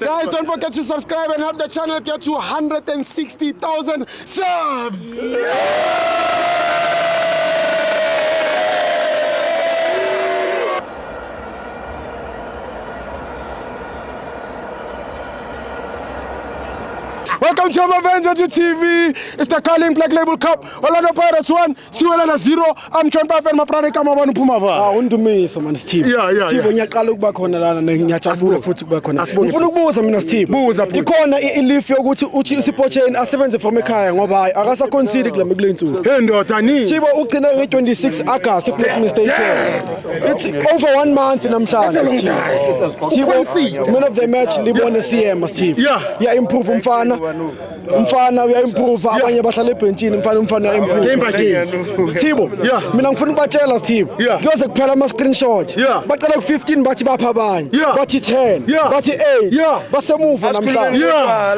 Guys, don't forget to subscribe and help the channel get to 160,000 subs. Welcome to Avengers TV. It's the Carling Black Label Cup. Orlando Pirates 1, Siwelana 0. I'm John Buff and Maprane Kamabanu Pumava. Undumisa man Steve. Steve ngiyaqala ukuba khona lana ngiyajabula futhi ukuba khona. Ngifuna ukubuza mina Steve. Ikhona ilifi yokuthi uthi uSipotsheni asebenze from ekhaya ngoba hayi akasa concede kula mekulensuku. Hey ndoda ni. Steve ugcina nge26 August if not mistaken. It's over 1 month namhlanje. Steve, man of the match libona CM Steve. Yeah, improve umfana uya-improve abanye bahlala ebhentshini umfana uya-improve Steve mina ngifuna ukubatshela Steve kuyoze kuphela ama-screenshot bacela ku-15 bathi bapha abanye bathi 10 bathi 8 basemuva namhlanje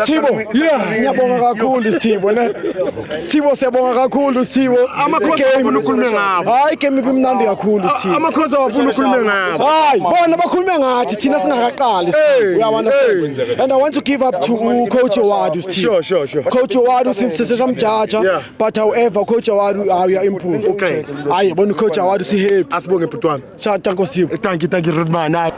Steve ngiyabonga kakhulu Steve ne Steve siyabonga kakhulu Steve Amakhosi afuna ukukhuluma ngabo hayi game ibimnandi kakhulu Steve Amakhosi afuna ukukhuluma ngabo hayi bona bakhulume ngathi thina singakaqali uyabona and I want to give up to coach Owadu Steve Sure. Coach Owadu simjaja but however Coach Owadu uya improve okay hayi bona Coach Owadu si happy asibonge bhutwana Thank you Steve thank you Rodman.